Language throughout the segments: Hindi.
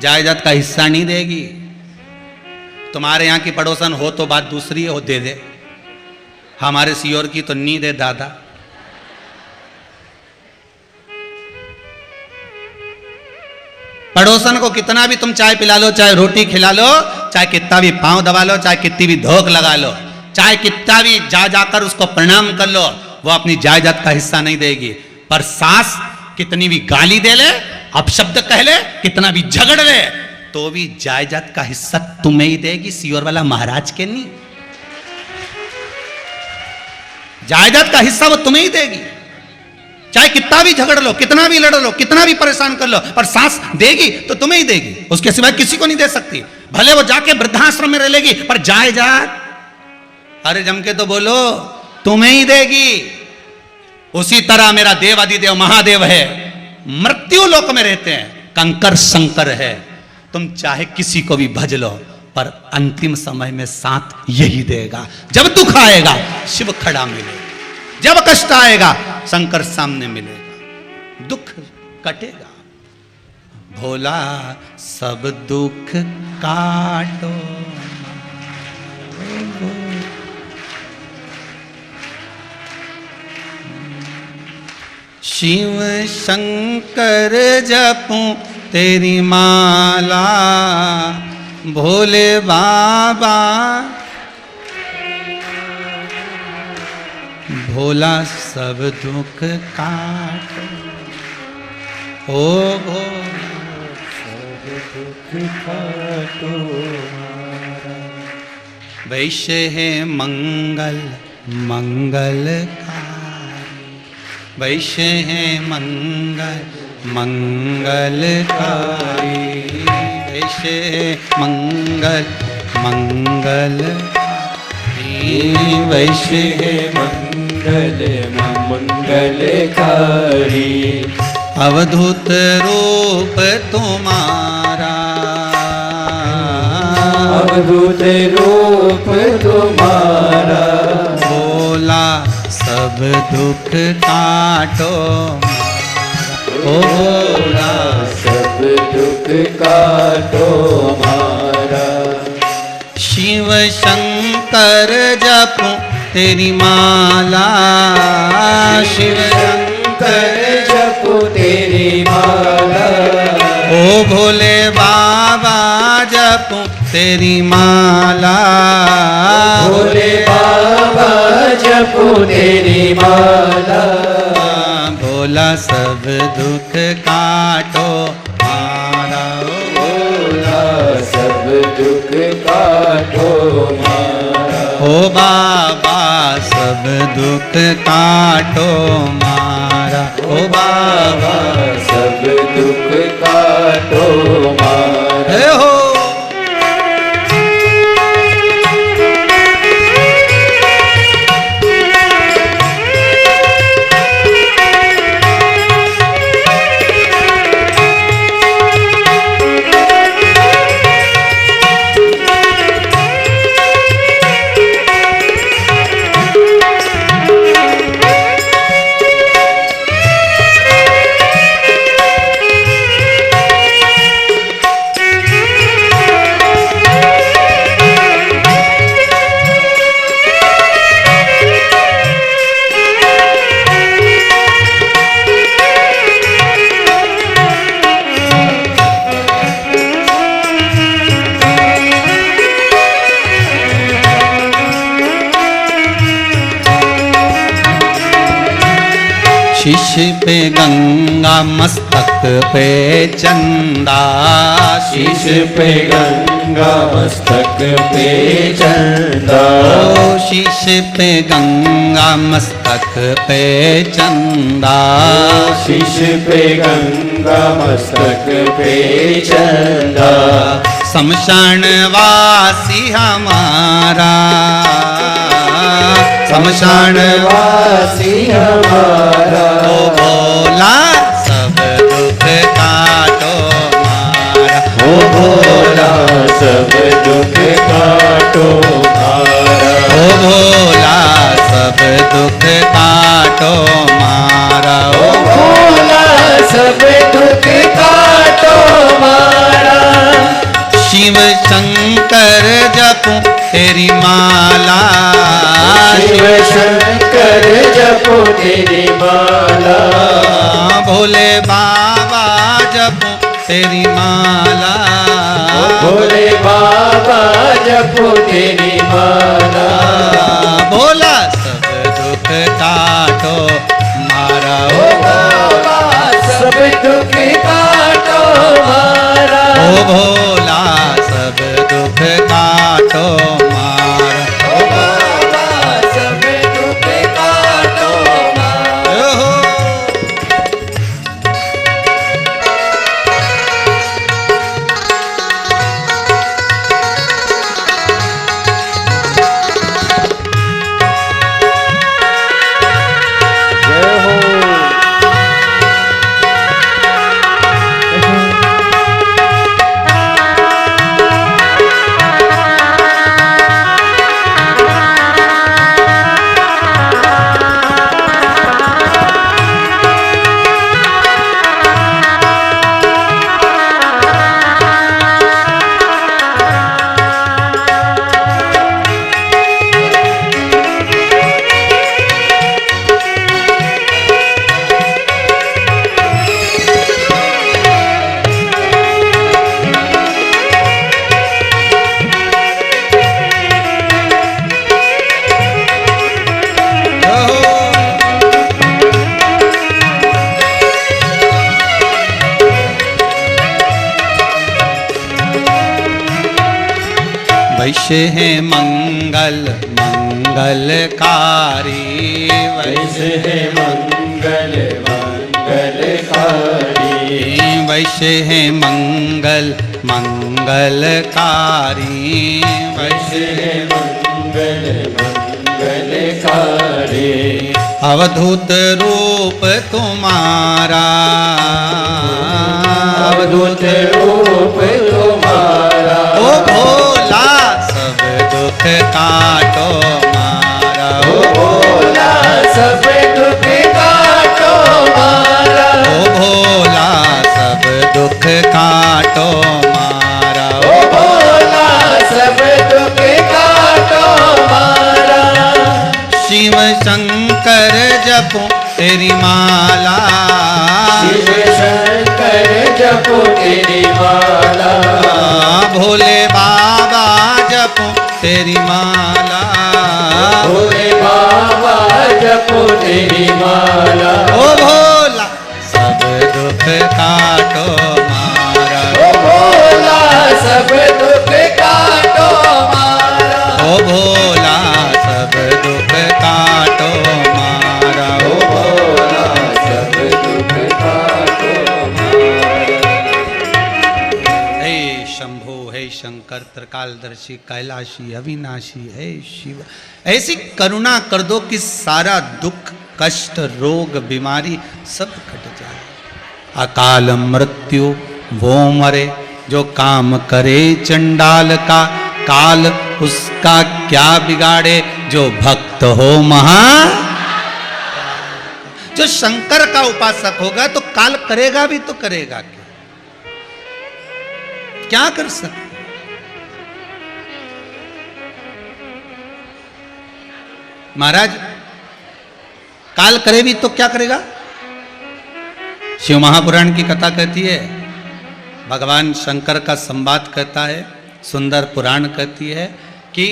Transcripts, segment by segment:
जायदाद का हिस्सा नहीं देगी। तुम्हारे यहाँ की पड़ोसन हो तो बात दूसरी हो, दे दे। हमारे सियोर की तो नहीं दे दादा। पड़ोसन को कितना भी तुम चाय पिला लो, चाहे रोटी खिला लो, चाहे कितना भी पांव दबा लो, चाहे कितनी भी धोख लगा लो, चाहे कितना भी जा जाकर उसको प्रणाम कर लो, वो अपनी जायदाद का हिस्सा नहीं देगी। पर सास कितनी भी गाली दे ले, अपशब्द कह ले, कितना भी झगड़ ले, तो भी जायदाद का हिस्सा तुम्हें ही देगी, सियोर वाला महाराज के नहीं। जायदाद का हिस्सा वो तुम्हें ही देगी। चाहे कितना भी झगड़ लो, कितना भी लड़ लो, कितना भी परेशान कर लो, पर सास देगी तो तुम्हें ही देगी, उसके सिवाय किसी को नहीं दे सकती। भले वो जाके वृद्धाश्रम में रह लेगी, पर जायदाद अरे जम के तो बोलो, तुम्हें ही देगी। उसी तरह मेरा देव आदिदेव महादेव है, मृत्यु लोक में रहते हैं, कंकर शंकर है। तुम चाहे किसी को भी भज लो, पर अंतिम समय में साथ यही देगा। जब दुख आएगा शिव खड़ा मिलेगा, जब कष्ट आएगा शंकर सामने मिलेगा, दुख कटेगा। भोला सब दुख काटो, शिव शंकर जपूं तेरी माला, भोले बाबा भोला सब दुख काटो, ओ भोला सब दुख काटो। वैश्य है मंगल मंगलकारी, वैश्य है मंगल मंगलकारी, वैश्य है मंगल मंगलकारी, वैश्य है मंगल मंगलकारी। अवधूत रूप तुम्हारा, अवधूत रूप तुम्हारा, भोला सब दुख काटो, ओ भोला सब दुख काटो हमारा। शिव शंकर जपूं तेरी माला, शिव शंकर जपूं तेरी माला, ओ भोले बाबा जपूं तेरी माला, भोले बाबा जपूं तेरी माला। भोला सब दुख काटो मारा, भोला सब दुख काटो मारा, ओ बाबा सब दुख काटो मारा, ओ बाबा सब दुख काटो मारा। हे हो शीश पे गंगा मस्तक पे चंदा, शीश पे गंगा मस्तक पे चंदा, ओ शीश पे गंगा मस्तक पे चंदा, शीश पे गंगा मस्तक पे चंदा। शमशान वासी हमारा, शमशान वासी हमारा, ओ भोला सब दुख काटो मारा, ओ भोला सब दुख काटो मारा, ओ भोला सब दुख काटो मारा, ओ भोला सब दुख काटो मारा। शिव शंकर जपो तेरी माला, शिव शंकर जपो तेरी माला, भोले बाबा जपो तेरी माला, भोले बाबा जपो तेरी माला, भोला सब दुख काटो मारा ओ भोला सब दुख काटो मारा, ओ भोला सब दुख काटो मारा, ओ भोला सब दुख काटो मारा। ओ हो। जय हो। वैश्य है मंगल मंगलकारी, वैसे है मंगल मंगलकारी, वैश्य है मंगल मंगलकारी, वैसे है मंगल मंगलकारी, अवधूत रूप तुम्हारा, अवधूत रूप तुम्हारा, ओ भोला सब दुख काटो मारा, ओ भोला सब दुख काटो मारा, ओ भोला सब दुख काटो मारा, ओ भोला सब दुख काटो मारा, शिव शंकर जपो तेरी माला, शिव शंकर जपो तेरी माला, भोले बाबा जपो तेरी माला, भोले बाबा जपो तेरी माला, ओ भोला सब दुख काटो मारा, ओ भोला सब दुख काटो मारा, ओ भोला सब दुख काटो मारा, ओ भोला सब दुख काटो मारा। हे शंभो हे शंकर त्रिकालदर्शी कैलाशी अविनाशी है शिव, ऐसी करुणा कर दो कि सारा दुख कष्ट रोग बीमारी सब कट जाए। अकाल मृत्यु वो मरे जो काम करे चंडाल का, काल उसका क्या बिगाड़े जो भक्त हो महा। जो शंकर का उपासक होगा तो काल करेगा भी तो करेगा क्या कर सकते। महाराज काल करे भी तो क्या करेगा। शिव महापुराण की कथा कहती है, भगवान शंकर का संवाद कहता है, सुंदर पुराण कहती है कि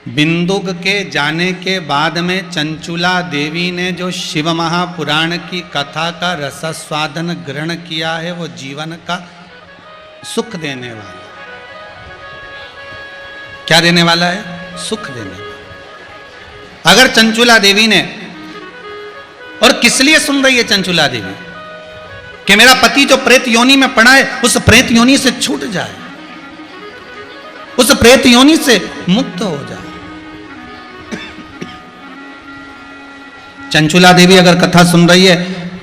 बिंदुक के जाने के बाद में चंचुला देवी ने जो शिव महापुराण की कथा का रसस्वादन ग्रहण किया है वो जीवन का सुख देने वाला। क्या देने वाला है? सुख देने वाला। अगर चंचुला देवी ने, और किस लिए सुन रही है चंचुला देवी, कि मेरा पति जो प्रेत योनि में पड़ा है उस प्रेत योनि से छूट जाए, उस प्रेत योनि से मुक्त हो जाए। चंचुला देवी अगर कथा सुन रही है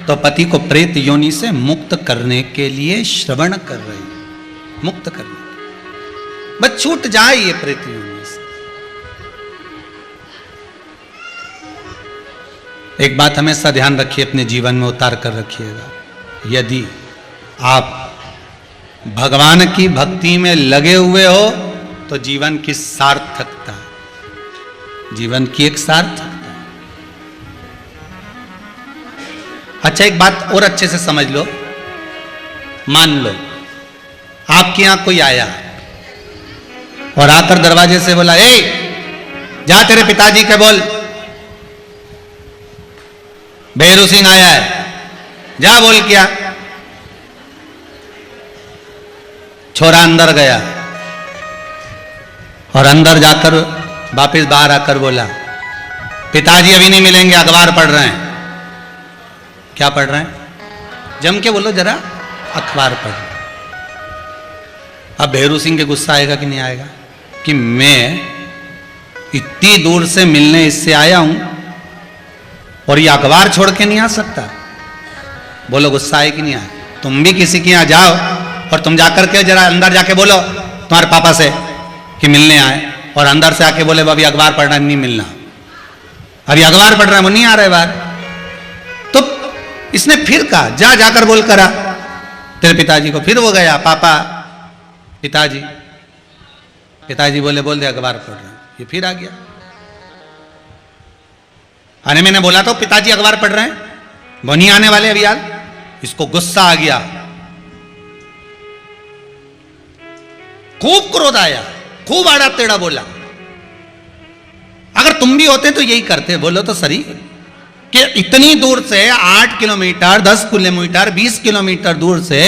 तो पति को प्रेत योनि से मुक्त करने के लिए श्रवण कर रही है, मुक्त करने, बस छूट जाए ये प्रेत योनि से। एक बात हमेशा ध्यान रखिए, अपने जीवन में उतार कर रखिएगा। यदि आप भगवान की भक्ति में लगे हुए हो तो जीवन की सार्थकता, जीवन की एक सार्थकता। अच्छा, एक बात और अच्छे से समझ लो। मान लो आपके यहां कोई आया और आकर दरवाजे से बोला, ए जा तेरे पिताजी के बोल भैरू सिंह आया है, जा बोल क्या। छोरा अंदर गया और अंदर जाकर वापस बाहर आकर बोला, पिताजी अभी नहीं मिलेंगे, अखबार पढ़ रहे हैं। क्या पढ़ रहे हैं? जम के बोलो जरा, अखबार पढ़। अब भैरू सिंह के गुस्सा आएगा कि नहीं आएगा कि मैं इतनी दूर से मिलने इससे आया हूं और ये अखबार छोड़ के नहीं आ सकता। बोलो गुस्सा आए कि नहीं आए? तुम भी किसी के यहां जाओ और तुम जाकर के जरा अंदर जाके बोलो तुम्हारे पापा से कि मिलने आए, और अंदर से आके बोले अभी अखबार पढ़ना, नहीं मिलना, अभी अखबार पढ़ रहा है, वो नहीं आ रहे बाहर। तो इसने फिर कहा जा जाकर बोल करा तेरे पिताजी को। फिर वो गया, पापा पिताजी, पिताजी बोले बोल दे अखबार पढ़ रहे हैं। ये फिर आ गया। अरे मैंने बोला तो पिताजी अखबार पढ़ रहे हैं, वो नहीं आने वाले अभी यार। इसको गुस्सा आ गया, खूब क्रोध आया, खूब आड़ा टेढ़ा बोला। अगर तुम भी होते तो यही करते। बोलो तो सही कि इतनी दूर से 8 किलोमीटर, 10 किलोमीटर, 20 किलोमीटर दूर से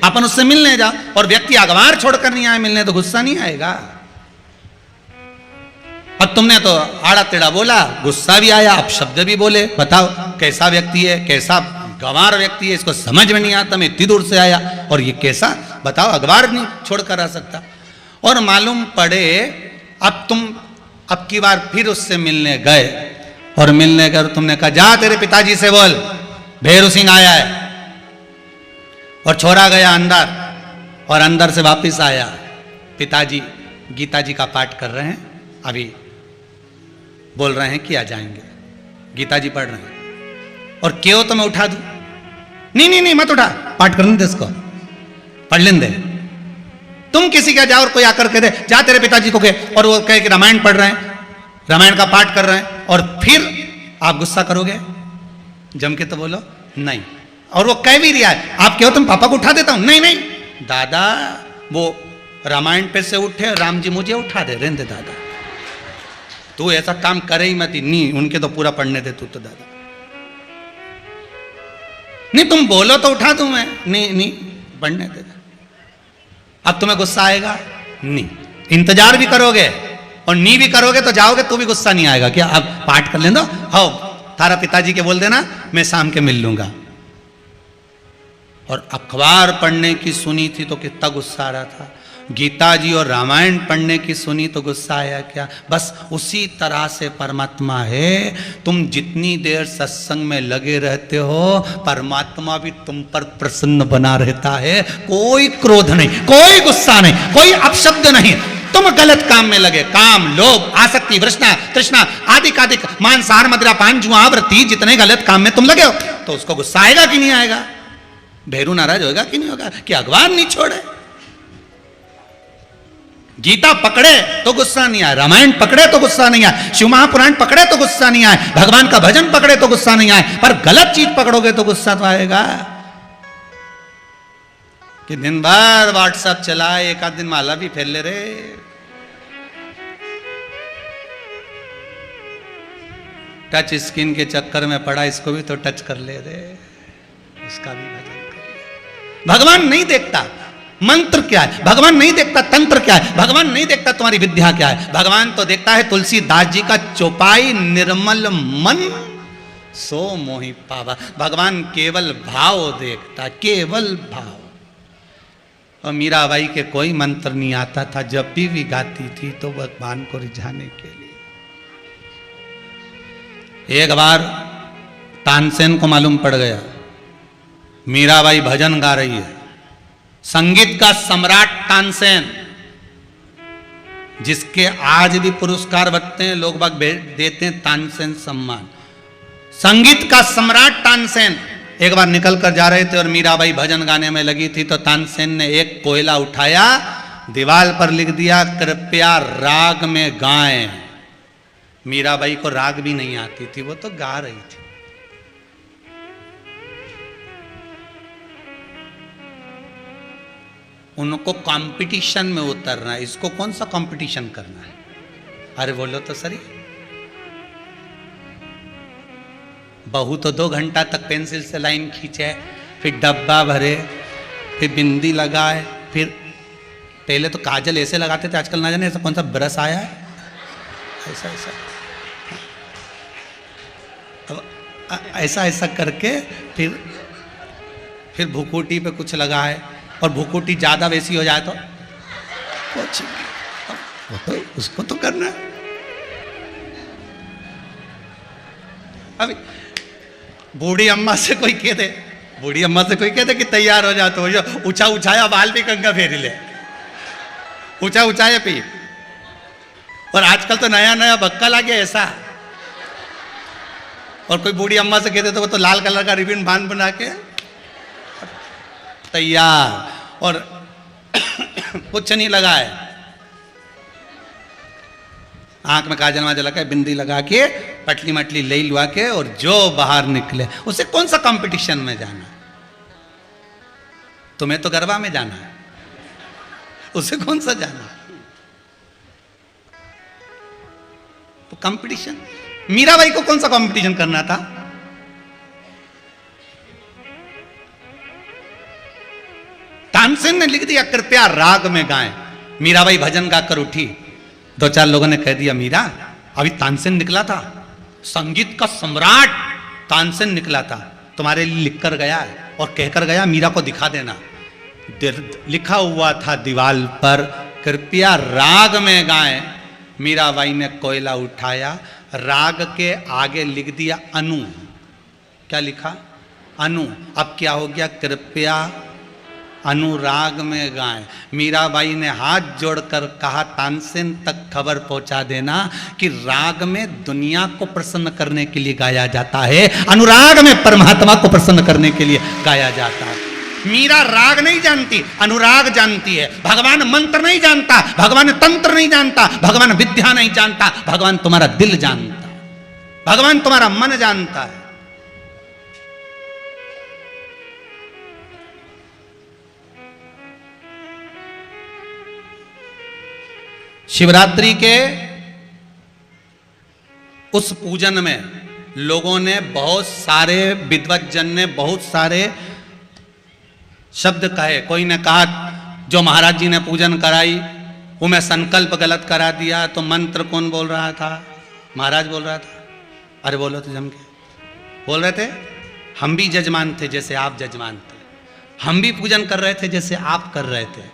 अपन उससे मिलने जा और व्यक्ति अखबार छोड़कर नहीं आए मिलने, तो गुस्सा नहीं आएगा? अब तुमने तो आड़ा टेढ़ा बोला, गुस्सा भी आया, अपशब्द भी बोले। बताओ कैसा व्यक्ति है, कैसा गंवार व्यक्ति है, इसको समझ में नहीं आता। मैं इतनी दूर से आया और ये कैसा, बताओ अखबार नहीं छोड़कर आ सकता। और मालूम पड़े अब तुम अब की बार फिर उससे मिलने गए और मिलने गए, तुमने कहा जा तेरे पिताजी से बोल भैरू सिंह आया है, और छोरा गया अंदर और अंदर से वापस आया, पिताजी गीता जी का पाठ कर रहे हैं, अभी बोल रहे हैं कि आ जाएंगे, गीता जी पढ़ रहे हैं। और क्यों तो मैं उठा दूं? नहीं नहीं नहीं मत उठा, पाठ करने दे इसको, पढ़ लेने दे। तुम किसी का जाओ और कोई आकर कह दे जा तेरे पिताजी को कहे, और वो कहे कि रामायण पढ़ रहे हैं, रामायण का पाठ कर रहे हैं, और फिर आप गुस्सा करोगे? जम के तो बोलो नहीं। और वो कह भी रिया है, आप कहो तुम पापा को उठा देता हूं, नहीं नहीं दादा वो रामायण पे से उठे, राम जी मुझे उठा दे, रहने दे दादा, तू ऐसा काम करे ही मत। नहीं उनके तो पूरा पढ़ने दे तू तो दादा, नहीं तुम बोलो तो उठा दूं मैं, नहीं नहीं पढ़ने दे। अब तुम्हें गुस्सा आएगा? नहीं। इंतजार भी करोगे और नहीं भी करोगे तो जाओगे तो भी गुस्सा नहीं आएगा क्या? अब पाठ कर लेना, हो थारा पिताजी के बोल देना मैं शाम के मिल लूंगा। और अखबार पढ़ने की सुनी थी तो कितना गुस्सा आ रहा था, गीता जी और रामायण पढ़ने की सुनी तो गुस्सा आया क्या? बस उसी तरह से परमात्मा है। तुम जितनी देर सत्संग में लगे रहते हो परमात्मा भी तुम पर प्रसन्न बना रहता है। कोई क्रोध नहीं, कोई गुस्सा नहीं, कोई अपशब्द नहीं। तुम गलत काम में लगे, काम, लोभ, आसक्ति, वृष्णा, तृष्णा आदि कादिक, मांसाहार, मदिरा, पान, जुआ, व्रती, जितने गलत काम में तुम लगे हो तो उसको गुस्सा आएगा कि नहीं आएगा? भैरू नाराज होगा कि नहीं होगा कि अखबार नहीं छोड़े? गीता पकड़े तो गुस्सा नहीं आए, रामायण पकड़े तो गुस्सा नहीं आए, शिव महापुराण पकड़े तो गुस्सा नहीं आए, भगवान का भजन पकड़े तो गुस्सा नहीं आए, पर गलत चीज पकड़ोगे तो गुस्सा तो आएगा। कि दिन भर व्हाट्सएप चलाए, एक आध दिन माला भी फैल ले रे। टच स्क्रीन के चक्कर में पड़ा, इसको भी तो टच कर ले रे, उसका भी भजन कर ले। भगवान नहीं देखता मंत्र क्या है, भगवान नहीं देखता तंत्र क्या है, भगवान नहीं देखता तुम्हारी विद्या क्या है, भगवान तो देखता है तुलसीदास जी का चौपाई निर्मल मन सो मोहि पावा। भगवान केवल भाव देखता, केवल भाव। और मीराबाई के कोई मंत्र नहीं आता था, जब भी गाती थी तो भगवान को रिझाने के लिए। एक बार तानसेन को मालूम पड़ गया मीराबाई भजन गा रही है, संगीत का सम्राट तानसेन, जिसके आज भी पुरस्कार बनते हैं, लोग बाग देते हैं तानसेन सम्मान। संगीत का सम्राट तानसेन एक बार निकल कर जा रहे थे और मीराबाई भजन गाने में लगी थी, तो तानसेन ने एक कोयला उठाया, दीवार पर लिख दिया कृपया राग में गाएं। मीराबाई को राग भी नहीं आती थी, वो तो गा रही थी। उनको कंपटीशन में उतरना है, इसको कौन सा कंपटीशन करना है? अरे बोलो तो सही। बहू तो 2 घंटा तक पेंसिल से लाइन खींचे, फिर डब्बा भरे, फिर बिंदी लगाए, फिर पहले तो काजल ऐसे लगाते थे, आजकल ना जाने ऐसा कौन सा ब्रश आया है, ऐसा ऐसा अब ऐसा ऐसा करके फिर भुकोटी पे कुछ लगाए, और भुकोटी ज्यादा वैसी हो जाए तो कुछ वो तो उसको तो करना है। अभी बूढ़ी अम्मा से कोई कह दे, बूढ़ी अम्मा से कोई कह दे कि तैयार हो जा, तो जो ऊंचा उछाया बाल भी कंगा फेर ले, ऊंचा उछाया पी। और आजकल तो नया नया बक्का लगे ऐसा, और कोई बूढ़ी अम्मा से कहते तो वो तो लाल कलर का रिबन बांध बना के तैयार, और कुछ नहीं लगाए, आंख में काजल वाजल लगा, बिंदी लगा के, पटली मटली ले लुआ के, और जो बाहर निकले, उसे कौन सा कंपटीशन में जाना है? तुम्हें तो गरबा में जाना है, उसे कौन सा जाना है? तो कंपटीशन, मीराबाई को कौन सा कंपटीशन करना था? तानसेन ने लिख दिया कृपया राग में गाएं। मीराबाई भजन गाकर उठी, 2-4 लोगों ने कह दिया मीरा, अभी तानसेन निकला था, संगीत का सम्राट तानसेन निकला था, तुम्हारे लिए लिखकर गया है और कहकर गया मीरा को दिखा देना। लिखा हुआ था दीवार पर कृपया राग में गाएं। मीराबाई ने कोयला उठाया, राग के आगे लिख दिया अनु। क्या लिखा? अनु। अब क्या हो गया? कृपया अनुराग में गाएं। मीराबाई ने हाथ जोड़कर कहा तानसेन तक खबर पहुंचा देना कि राग में दुनिया को प्रसन्न करने के लिए गाया जाता है, अनुराग में परमात्मा को प्रसन्न करने के लिए गाया जाता है। मीरा राग नहीं जानती, अनुराग जानती है। भगवान मंत्र नहीं जानता, भगवान तंत्र नहीं जानता, भगवान विद्या नहीं जानता, भगवान तुम्हारा दिल जानता है, भगवान तुम्हारा मन जानता है। शिवरात्रि के उस पूजन में लोगों ने, बहुत सारे विद्वज्जन ने बहुत सारे शब्द कहे। कोई ने कहा जो महाराज जी ने पूजन कराई वो मैं संकल्प गलत करा दिया, तो मंत्र कौन बोल रहा था? महाराज बोल रहा था। अरे बोलो तो जम के बोल रहे थे, हम भी जजमान थे जैसे आप जजमान थे, हम भी पूजन कर रहे थे जैसे आप कर रहे थे।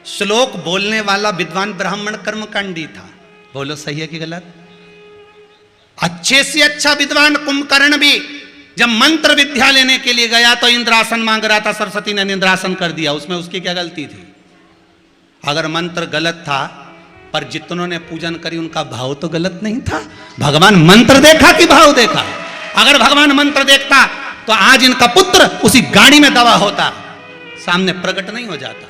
श्लोक बोलने वाला विद्वान ब्राह्मण कर्मकांडी था। बोलो सही है कि गलत? अच्छे से अच्छा विद्वान कुंभकर्ण भी जब मंत्र विद्या लेने के लिए गया तो इंद्रासन मांग रहा था, सरस्वती ने इंद्रासन कर दिया। उसमें उसकी क्या गलती थी? अगर मंत्र गलत था पर जितनों ने पूजन करी उनका भाव तो गलत नहीं था। भगवान मंत्र देखा कि भाव देखा? अगर भगवान मंत्र देखता तो आज इनका पुत्र उसी गाड़ी में दवा होता, सामने प्रकट नहीं हो जाता।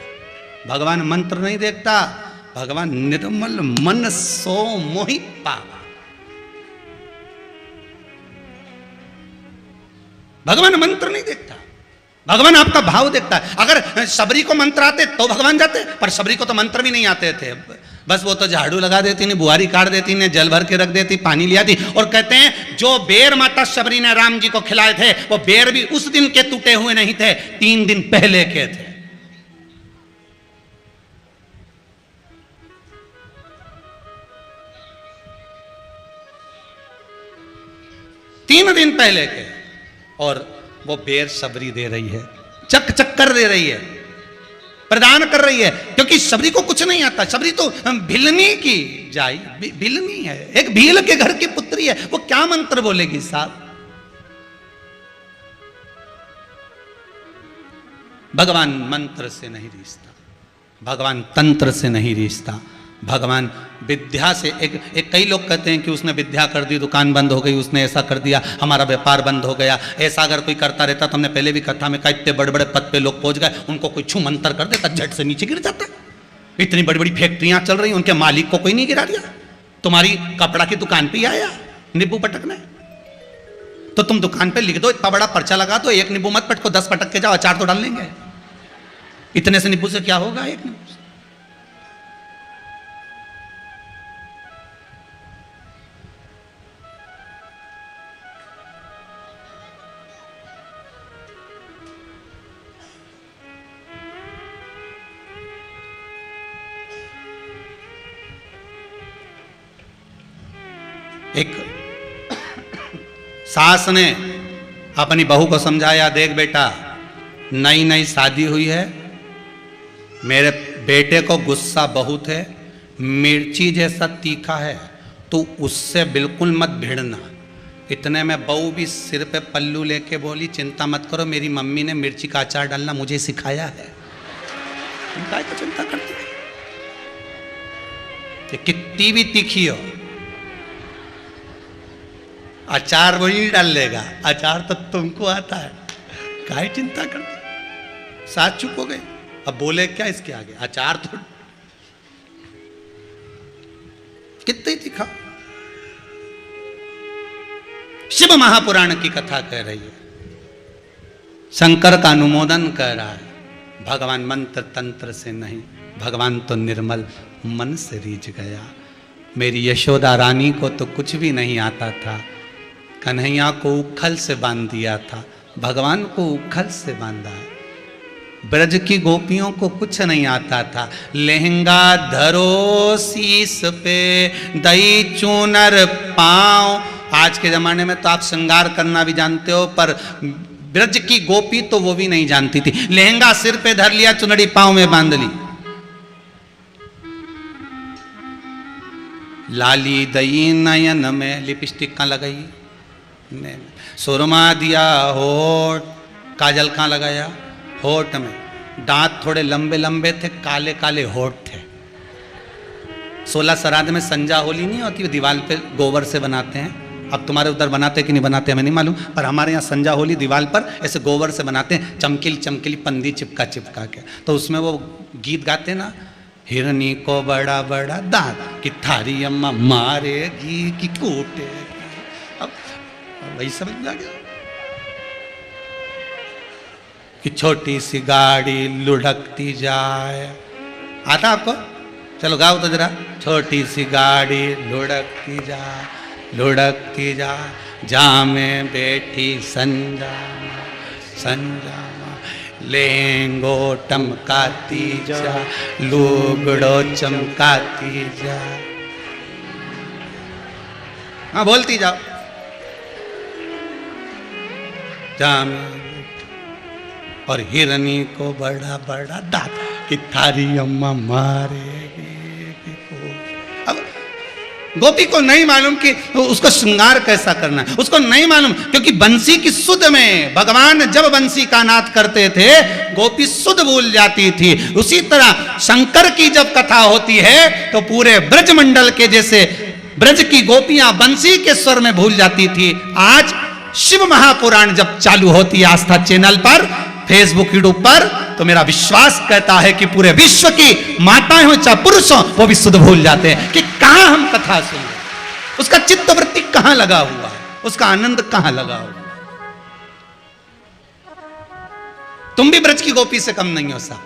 भगवान मंत्र नहीं देखता, भगवान निर्मल मन सो मोहि पावा। भगवान मंत्र नहीं देखता, भगवान आपका भाव देखता है। अगर शबरी को मंत्र आते तो भगवान जाते, पर शबरी को तो मंत्र भी नहीं आते थे। बस वो तो झाड़ू लगा देती ने, बुहारी काट देती ने, जल भर के रख देती, पानी ले आती। और कहते हैं जो बेर माता शबरी ने राम जी को खिलाए थे वो बेर भी उस दिन के टूटे हुए नहीं थे, 3 दिन पहले के थे। तीन दिन पहले के, और वो बेर शबरी दे रही है, चक चक्कर दे रही है, प्रदान कर रही है, क्योंकि शबरी को कुछ नहीं आता। शबरी तो भिलनी की जाई, भिलनी है, एक भील के घर की पुत्री है, वो क्या मंत्र बोलेगी साहब? भगवान मंत्र से नहीं रिश्ता, भगवान तंत्र से नहीं रिश्ता, भगवान विद्या से एक कई लोग कहते हैं कि उसने विद्या कर दी, दुकान बंद हो गई, उसने ऐसा कर दिया, हमारा व्यापार बंद हो गया। ऐसा अगर कोई करता रहता तो हमने पहले भी कथा में कहा, इतने बड़े बड़े पद पे लोग पहुंच गए, उनको कोई छू मंतर कर देता झट से नीचे गिर जाता। इतनी बड़ी बड़ी फैक्ट्रियां चल रही, उनके मालिक को कोई नहीं गिरा दिया। तुम्हारी कपड़ा की दुकान पे ही आया नींबू पटकने, तो तुम दुकान पे लिख दो, इतना बड़ा पर्चा लगा दो, एक नींबू मत पटको, 10 पटक के जाओ, अचार तो डाल लेंगे। इतने से नींबू से क्या होगा? एक नींबू से। एक सास ने अपनी बहू को समझाया, देख बेटा, नई नई शादी हुई है, मेरे बेटे को गुस्सा बहुत है, मिर्ची जैसा तीखा है, तो उससे बिल्कुल मत भिड़ना। इतने में बहू भी सिर पे पल्लू लेके बोली, चिंता मत करो, मेरी मम्मी ने मिर्ची का अचार डालना मुझे सिखाया है। तुम काय को चिंता करते हो? कि कितनी भी तीखी हो, अचार वही डाल लेगा, अचार तो तुमको आता है, काहे चिंता करते? साथ चुप हो गए, अब बोले क्या इसके आगे? अचार तो कितने दिखा। शिव महापुराण की कथा कह रही है, शंकर का अनुमोदन कर रहा है, भगवान मंत्र तंत्र से नहीं, भगवान तो निर्मल मन से रीझ गया। मेरी यशोदा रानी को तो कुछ भी नहीं आता था, कन्हैया को उखल से बांध दिया था, भगवान को उखल से बांधा है। ब्रज की गोपियों को कुछ नहीं आता था, लहंगा धरो शीस पे, दही चूनर पाँव। आज के जमाने में तो आप श्रृंगार करना भी जानते हो, पर ब्रज की गोपी तो वो भी नहीं जानती थी। लहंगा सिर पे धर लिया, चुनरी पाँव में बांध ली, लाली दई नयन में लिपस्टिक कहाँ लगाई, सुरमा दिया होठ, काजल कहाँ लगाया, होठ में, दांत थोड़े लंबे लंबे थे, काले काले होठ थे। 16 श्राद्ध में संजा होली नहीं होती, दीवार पे गोबर से बनाते हैं। अब तुम्हारे उधर बनाते कि नहीं बनाते हमें नहीं मालूम, पर हमारे यहाँ संजा होली दीवार पर ऐसे गोबर से बनाते हैं, चमकीली चमकीली पंदी चिपका चिपका के। तो उसमें वो गीत गाते ना, हिरनी को बड़ा बड़ा दांत, कि थारी अम्मा मारेगी कि कूटेगी। अब वही समझ में आ गया कि छोटी सी गाड़ी लुढ़कती जाए। आता आपको? चलो गाओ तो जरा। छोटी सी गाड़ी लुढ़कती जाए, लुढ़कती जाए, जा में बैठी संजा, संजा लेंगो टमकाती जा, लुगड़ो चमकाती जा। हाँ बोलती जाओ। जा में और हिरनी को बड़ा बड़ा दांत, कि थारी अम्मा मारेगी। अब गोपी को नहीं मालूम कि उसको श्रृंगार कैसा करना है, उसको नहीं मालूम, क्योंकि बंसी की सुध में भगवान जब बंसी का नाद करते थे गोपी सुध भूल जाती थी। उसी तरह शंकर की जब कथा होती है तो पूरे ब्रज मंडल के जैसे ब्रज की गोपियां बंसी के स्वर में भूल जाती थी। आज शिव महापुराण जब चालू होती है आस्था चैनल पर, फेसबुक यूट्यूब पर, तो मेरा विश्वास कहता है कि पूरे विश्व की माताएं हो चाहे पुरुष हो, वो भी शुद्ध भूल जाते हैं कि कहां हम कथा सुन, उसका चित्तवृत्ति कहां लगा हुआ है, उसका आनंद कहां लगा हुआ। तुम भी ब्रज की गोपी से कम नहीं हो साहब,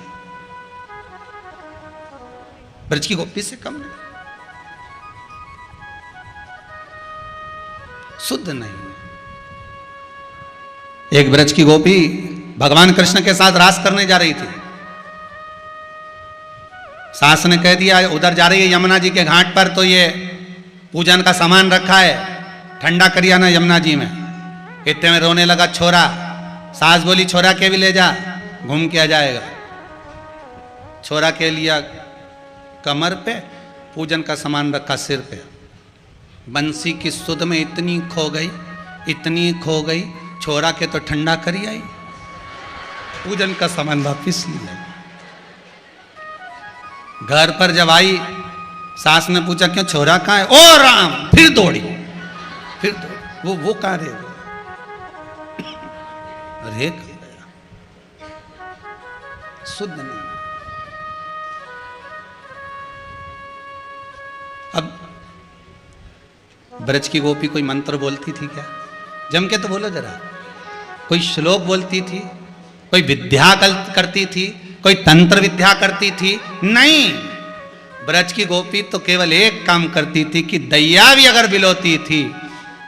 ब्रज की गोपी से कम नहीं, शुद्ध नहीं। एक ब्रज की गोपी भगवान कृष्ण के साथ रास करने जा रही थी। सास ने कह दिया उधर जा रही है यमुना जी के घाट पर, तो ये पूजन का सामान रखा है, ठंडा करिया ना यमुना जी में। इतने में रोने लगा छोरा। सास बोली छोरा के भी ले जा, घूम के आ जाएगा। छोरा के लिया कमर पे, पूजन का सामान रखा सिर पे। बंसी की सुध में इतनी खो गई, इतनी खो गई, छोरा के तो ठंडा करी आई, पूजन का सामान वापिस नहीं लाया। घर पर जब आई सास ने पूछा क्यों छोरा कहाँ है? ओ राम, फिर दौड़ी। वो कहाँ रहे? अरे शुद्ध नहीं। अब ब्रज की गोपी कोई मंत्र बोलती थी क्या? जम के तो बोलो जरा। कोई श्लोक बोलती थी? कोई विद्या करती थी? कोई तंत्र विद्या करती थी? नहीं। ब्रज की गोपी तो केवल एक काम करती थी कि दैया भी अगर बिलोती थी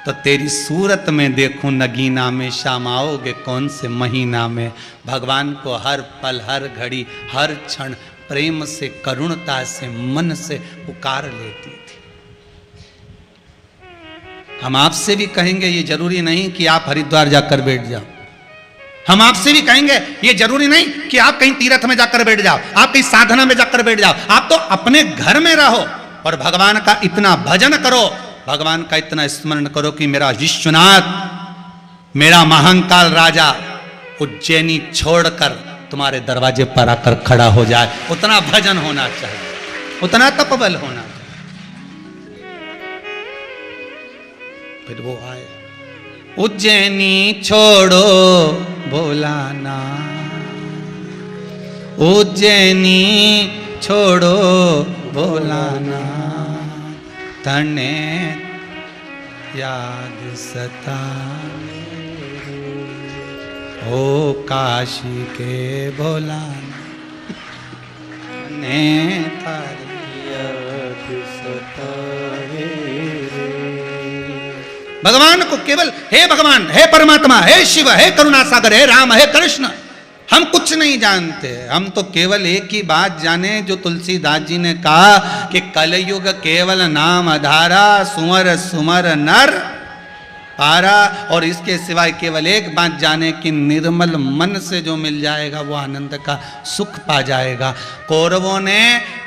तो तेरी सूरत में देखूं नगीना में, शाम आओगे कौन से महीना में। भगवान को हर पल, हर घड़ी, हर क्षण प्रेम से, करुणता से, मन से पुकार लेती थी। हम आपसे भी कहेंगे, ये जरूरी नहीं कि आप हरिद्वार जाकर बैठ जाओ। हम आपसे भी कहेंगे, ये जरूरी नहीं कि आप कहीं तीर्थ में जाकर बैठ जाओ, आप कहीं साधना में जाकर बैठ जाओ। आप तो अपने घर में रहो और भगवान का इतना भजन करो, भगवान का इतना स्मरण करो कि मेरा विश्वनाथ, मेरा महाकाल राजा उज्जैनी छोड़कर तुम्हारे दरवाजे पर आकर खड़ा हो जाए। उतना भजन होना चाहिए, उतना तपबल होना चाहिए। फिर वो आए, उज्जैनी छोड़ो भोलाना, उज्जैनी छोड़ो भोलाना, तने याद सताए ओ काशी के भोलाना, ने तारी याद सताए। भगवान को केवल हे भगवान, हे परमात्मा, हे शिव, हे करुणा सागर, हे राम, हे कृष्ण, हम कुछ नहीं जानते। हम तो केवल एक ही बात जाने जो तुलसीदास जी ने कहा कि कलयुग केवल नाम आधारा, सुमर सुमर नर पारा। और इसके सिवाय केवल एक बात जाने कि निर्मल मन से जो मिल जाएगा वो आनंद का सुख पा जाएगा। कौरवों ने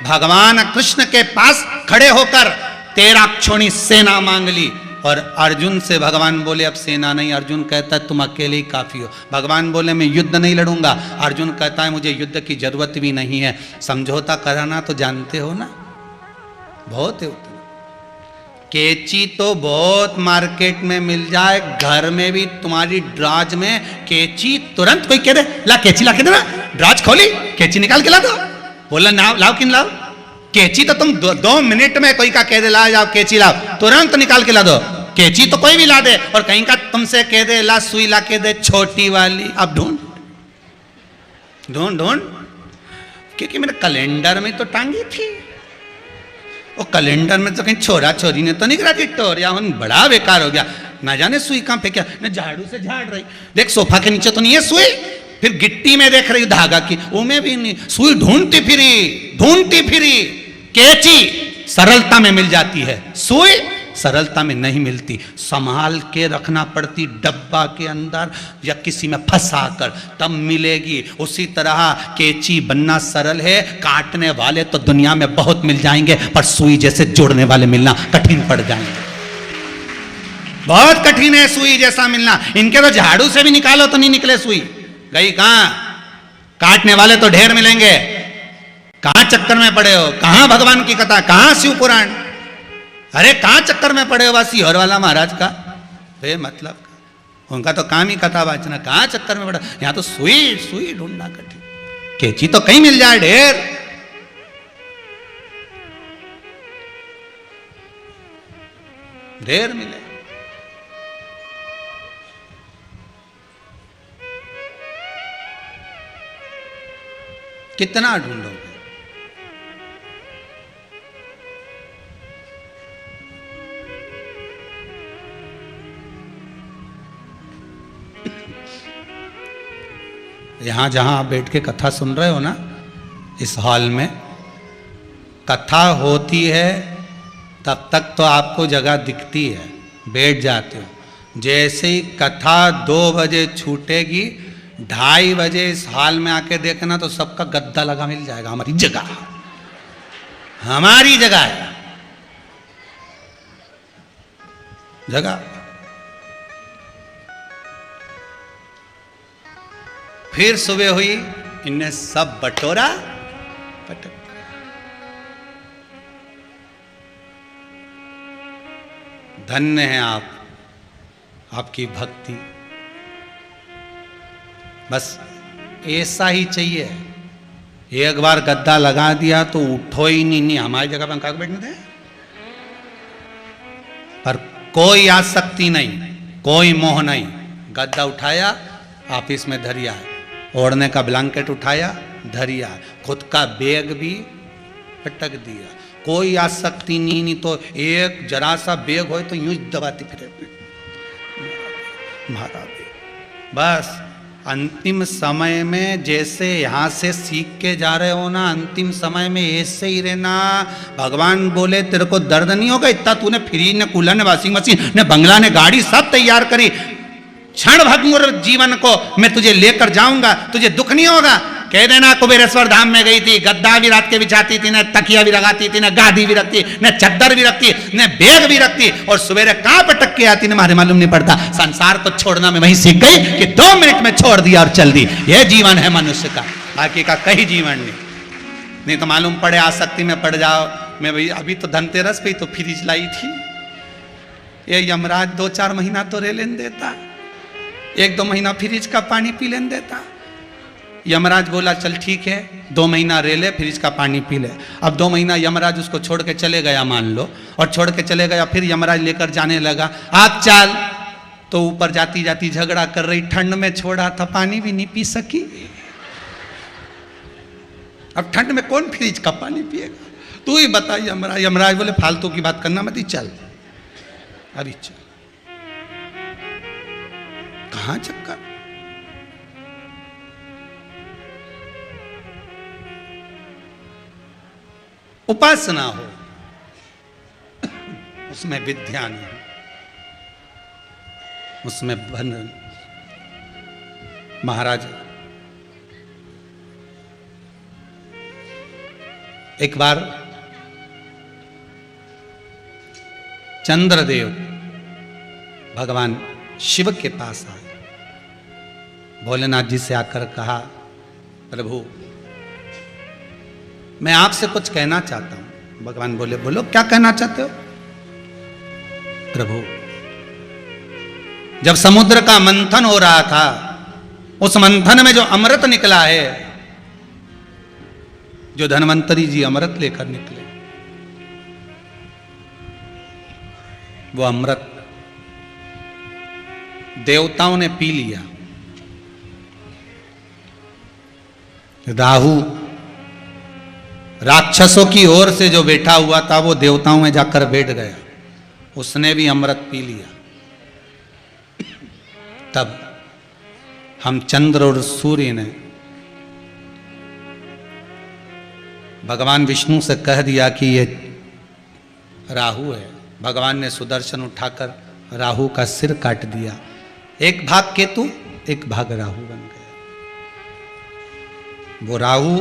भगवान कृष्ण के पास खड़े होकर 13 अक्षौणी सेना मांग ली और अर्जुन से भगवान बोले अब सेना नहीं। अर्जुन कहता है तुम अकेले ही काफी हो। भगवान बोले मैं युद्ध नहीं लड़ूंगा। अर्जुन कहता है मुझे युद्ध की जरूरत भी नहीं है। समझौता कराना तो जानते हो ना, बहुत है उतना। केची तो बहुत मार्केट में मिल जाए, घर में भी तुम्हारी ड्राज में केची तुरंत कोई कह दे ला केची ला के दे ना, ड्राज खोली केची निकाल के ला दो, बोला ना लाओ किन लाओ। केची तो तुम 2 मिनट में कोई का कह दे ला जाओ केची लाओ, तुरंत निकाल के ला दो। केची तो कोई भी ला दे, और कहीं का तुमसे कह दे ला सुई ला के दे छोटी वाली, अब ढूंढ ढूंढ ढूंढ, क्योंकि मेरे कैलेंडर में तो टांगी थी। वो कैलेंडर में तो कहीं छोरा छोरी ने तो नहीं करा टोरिया, बड़ा बेकार हो गया। ना जाने सुई कहाँ फेंका, मैं झाड़ू से झाड़ रही, देख सोफा के नीचे तो नहीं है सुई, फिर गिट्टी में देख रही धागा की, वो में भी नहीं, सुई ढूंढती फिरी। केची सरलता में मिल जाती है, सुई सरलता में नहीं मिलती, संभाल के रखना पड़ती डब्बा के अंदर या किसी में फंसा कर, तब मिलेगी। उसी तरह केची बनना सरल है, काटने वाले तो दुनिया में बहुत मिल जाएंगे, पर सुई जैसे जोड़ने वाले मिलना कठिन पड़ जाएंगे। बहुत कठिन है सुई जैसा मिलना। इनके तो झाड़ू से भी निकालो तो नहीं निकले सुई, गई कहां। काटने वाले तो ढेर मिलेंगे, कहां चक्कर में पड़े हो, कहां भगवान की कथा, कहां शिव पुराण, अरे कहां चक्कर में पड़े हो वासी हर वाला महाराज का बे मतलब उनका तो काम ही कथा वाचना, कहां चक्कर में पड़ा। यहां तो सुई ढूंढना कठिन, केची तो कहीं मिल जाए ढेर। ढेर मिले। कितना ढूंढोगे। यहां जहां आप बैठ के कथा सुन रहे हो ना, इस हॉल में कथा होती है तब तक तो आपको जगह दिखती है, बैठ जाते हो। जैसे ही कथा 2 बजे छूटेगी, 2:30 बजे इस हॉल में आके देखना तो सबका गद्दा लगा मिल जाएगा। हमारी जगह है जगह। फिर सुबह हुई, इनने सब बटोरा पटक। धन्य हैं आप, आपकी भक्ति। बस ऐसा ही चाहिए। एक बार गद्दा लगा दिया तो उठो ही नहीं हमारी जगह पर कहाँ बैठने दें। पर कोई आसक्ति नहीं, कोई मोह नहीं। गद्दा उठाया, ऑफिस में धरिया, ओढ़ने का ब्लैंकेट उठाया, धरिया, खुद का बैग भी पटक दिया। कोई आसक्ति नहीं तो एक जरा सा बैग हो तो यूं दबाती फिरे मारा बैग। बस अंतिम समय में जैसे यहाँ से सीख के जा रहे हो ना, अंतिम समय में ऐसे ही रहना। भगवान बोले तेरे को दर्द नहीं होगा, इतना तूने फ्रिज ने, कूलर ने, वॉशिंग मशीन ने, बंगला ने, गाड़ी सब तैयार करी, क्षण भंगुर जीवन को मैं तुझे लेकर जाऊंगा, तुझे दुख नहीं होगा। कह देना कुबेरेश्वर धाम में गई थी, गद्दा भी रात के बिछाती थी, न तकिया भी लगाती थी, न गादी भी रखती, न चद्दर भी रखती, न बैग भी रखती, और सवेरे कहां पटक के आती, मारे मालूम नहीं पड़ता। संसार को छोड़ना मैं वहीं सीख गई कि 2 मिनट में छोड़ दिया और चल दी। यह जीवन है मनुष्य का, बाकी का कहीं जीवन नहीं तो मालूम पड़े आसक्ति में पड़ जाओ। मैं भाई अभी तो धनतेरस पे तो फ्रिज लाई थी, ये यमराज 2-4 महीना तो रे लेन देता, 1-2 महीना फ्रिज का पानी पी लेन देता। यमराज बोला चल ठीक है 2 महीना रे ले, फ्रिज का पानी पी ले। अब 2 महीना यमराज उसको छोड़ के चले गया मान लो, और छोड़ के चले गया, फिर यमराज लेकर जाने लगा, आप चल। तो ऊपर जाती जाती झगड़ा कर रही, ठंड में छोड़ा था पानी भी नहीं पी सकी। अब ठंड में कौन फ्रिज का पानी पिएगा, तू ही बता। यमराज यमराज बोले फालतू की बात करना मत, ही चल अभी चल। कहां चक्कर, उपासना हो उसमें विद्या नहीं, उसमें बंधन। महाराज एक बार चंद्रदेव भगवान शिव के पास आए, भोलेनाथ जी से आकर कहा प्रभु मैं आपसे कुछ कहना चाहता हूं। भगवान बोले बोलो क्या कहना चाहते हो। प्रभु जब समुद्र का मंथन हो रहा था, उस मंथन में जो अमृत निकला है, जो धन्वंतरी जी अमृत लेकर निकले, वो अमृत देवताओं ने पी लिया। राहु राक्षसों की ओर से जो बैठा हुआ था वो देवताओं में जाकर बैठ गया, उसने भी अमृत पी लिया। तब हम चंद्र और सूर्य ने भगवान विष्णु से कह दिया कि ये राहु है। भगवान ने सुदर्शन उठाकर राहु का सिर काट दिया। एक भाग केतु, एक भाग राहु बन गया। वो राहु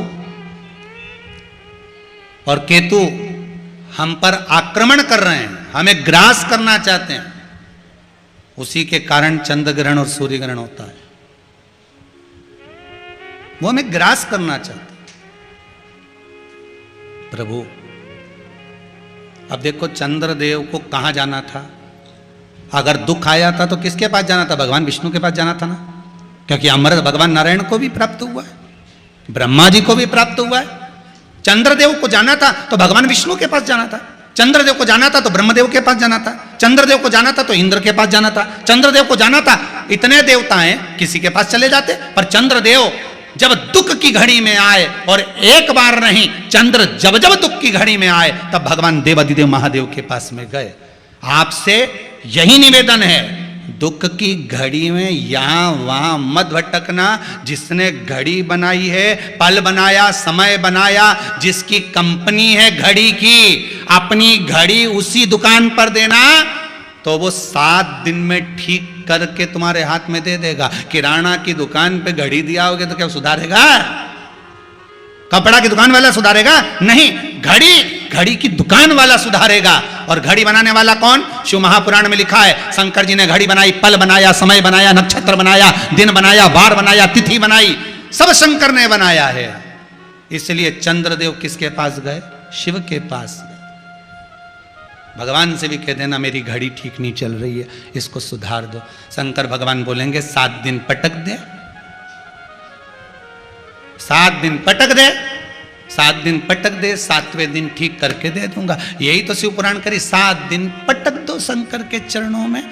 और केतु हम पर आक्रमण कर रहे हैं, हमें ग्रास करना चाहते हैं। उसी के कारण चंद्र ग्रहण और सूर्य ग्रहण होता है। वो हमें ग्रास करना चाहते हैं। प्रभु अब देखो चंद्रदेव को कहां जाना था। अगर दुख आया था तो किसके पास जाना था, भगवान विष्णु के पास जाना था ना, क्योंकि अमृत भगवान नारायण को भी प्राप्त हुआ है, ब्रह्मा जी को भी प्राप्त हुआ है। चंद्रदेव को जाना था तो भगवान विष्णु के पास जाना था, चंद्रदेव को जाना था तो ब्रह्मदेव के पास जाना था, चंद्रदेव को जाना था तो इंद्र के पास जाना था, चंद्रदेव को जाना था। इतने देवता हैं, किसी के पास चले जाते। पर चंद्रदेव जब दुख की घड़ी में आए, और एक बार नहीं, चंद्र जब जब दुख की घड़ी में आए तब भगवान देवादिदेव महादेव के पास में गए। आपसे यही निवेदन है, दुख की घड़ी में यहां वहां मत भटकना। जिसने घड़ी बनाई है, पल बनाया, समय बनाया, जिसकी कंपनी है घड़ी की, अपनी घड़ी उसी दुकान पर देना तो वो 7 दिन में ठीक करके तुम्हारे हाथ में दे देगा। किराना की दुकान पे घड़ी दिया होगे तो क्या सुधारेगा? कपड़ा की दुकान वाला सुधारेगा? नहीं, घड़ी की दुकान वाला सुधारेगा। और घड़ी बनाने वाला कौन? शिव महापुराण में लिखा है, शंकर जी ने घड़ी बनाई, पल बनाया, समय बनाया, नक्षत्र बनाया, दिन बनाया, वार बनाया, तिथि बनाई, सब शंकर ने बनाया है। इसलिए चंद्रदेव किसके पास गए? शिव के पास गए। भगवान से भी कह देना मेरी घड़ी ठीक नहीं चल रही है, इसको सुधार दो। शंकर भगवान बोलेंगे 7 दिन पटक दे, 7 दिन पटक दे, 7 दिन पटक दे, 7वें दिन ठीक करके दे दूंगा। यही तो शिव पुराण करी, 7 दिन पटक दो शंकर के चरणों में।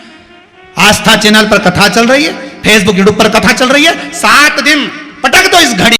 आस्था चैनल पर कथा चल रही है, फेसबुक यूट्यूब पर कथा चल रही है, 7 दिन पटक दो इस घड़ी